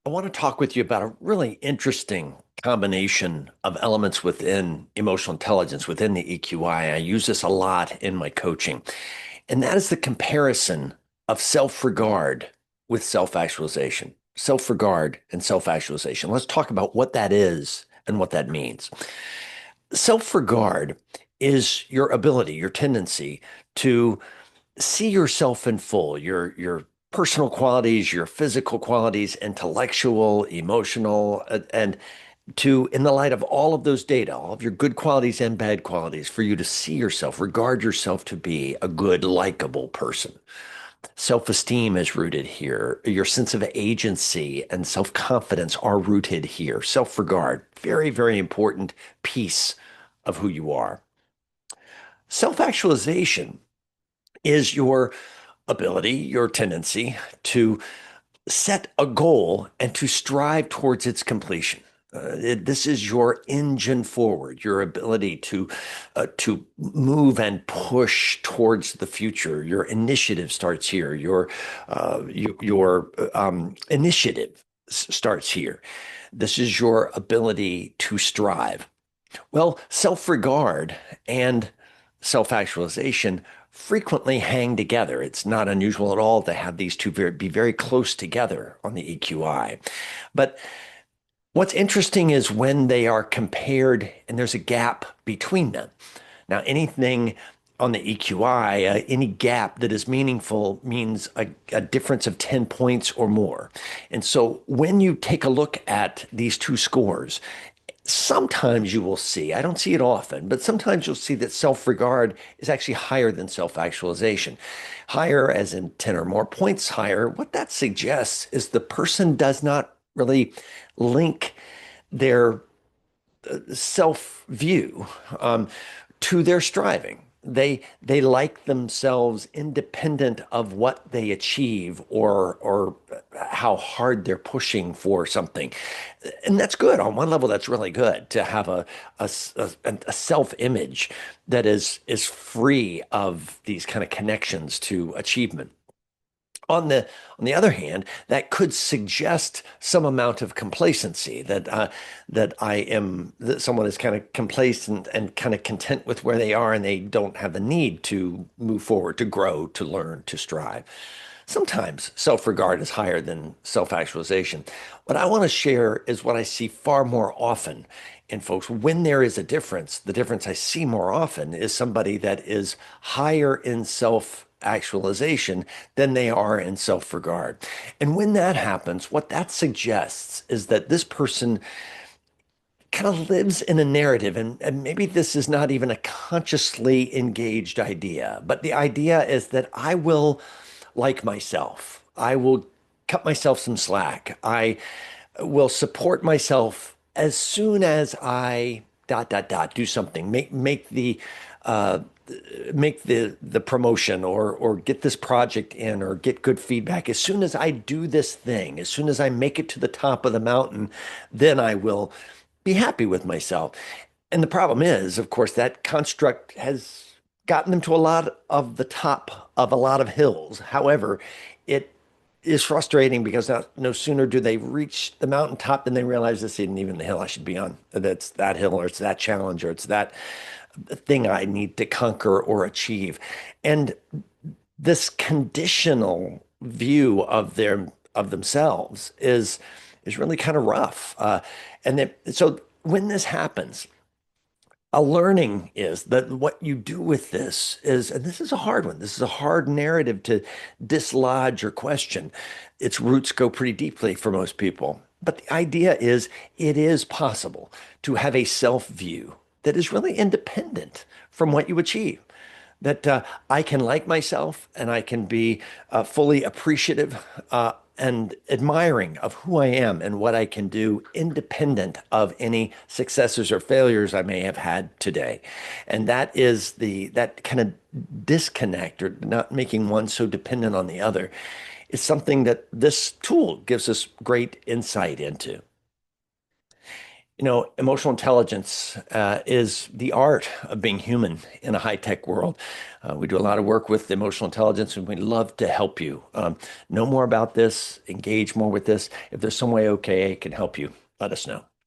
I want to talk with you about a really interesting combination of elements within emotional intelligence, within the EQI. I use this a lot in my coaching, and that is the comparison of self-regard with self-actualization. Self-regard and self-actualization. Let's talk about what that is and what that means. Self-regard is your ability, your tendency to see yourself in full, your personal qualities, your physical qualities, intellectual, emotional, and to, in the light of all of those data, all of your good qualities and bad qualities, for you to see yourself, regard yourself to be a good, likable person. Self-esteem is rooted here. Your sense of agency and self-confidence are rooted here. Self-regard, very, very important piece of who you are. Self-actualization is your ability, your tendency to set a goal and to strive towards its completion. This is your engine forward, your ability to move and push towards the future. Your initiative starts here. Your initiative starts here. This is your ability to strive. Well, self-regard and self-actualization frequently hang together. It's not unusual at all to have these two be very close together on the EQI. But what's interesting is when they are compared and there's a gap between them. Now, anything on the EQI, any gap that is meaningful means a difference of 10 points or more. And so when you take a look at these two scores, sometimes you will see, I don't see it often, but sometimes you'll see that self-regard is actually higher than self-actualization. Higher as in 10 or more points higher. What that suggests is the person does not really link their self-view to their striving. They like themselves independent of what they achieve or how hard they're pushing for something. And that's good. On one level, that's really good to have a self-image that is free of these kind of connections to achievement. On the other hand, that could suggest some amount of complacency that someone is kind of complacent and kind of content with where they are and they don't have the need to move forward, to grow, to learn, to strive. Sometimes self-regard is higher than self-actualization. What I want to share is what I see far more often in folks. When there is a difference, the difference I see more often is somebody that is higher in self-actualization than they are in self-regard. And when that happens, what that suggests is that this person kind of lives in a narrative, and maybe this is not even a consciously engaged idea, but the idea is that I will like myself. I will cut myself some slack. I will support myself as soon as I dot dot dot do something. Uh, make the promotion or get this project in or get good feedback. As soon as I do this thing, as soon as I make it to the top of the mountain, then I will be happy with myself. And the problem is, of course, that construct has gotten them to a lot of the top of a lot of hills. However, it is frustrating because no sooner do they reach the mountaintop than they realize this isn't even the hill I should be on. That's that hill, or it's that challenge, or it's that thing I need to conquer or achieve. And this conditional view of themselves is really kind of rough. So when this happens, a learning is that what you do with this is, and this is a hard one, this is a hard narrative to dislodge or question. Its roots go pretty deeply for most people. But the idea is it is possible to have a self view that is really independent from what you achieve. That I can like myself and I can be fully appreciative and admiring of who I am and what I can do, independent of any successes or failures I may have had today. And that kind of disconnect, or not making one so dependent on the other, is something that this tool gives us great insight into. Emotional intelligence is the art of being human in a high-tech world. We do a lot of work with emotional intelligence, and we'd love to help you. Know more about this, engage more with this. If there's some way OKA can help you, let us know.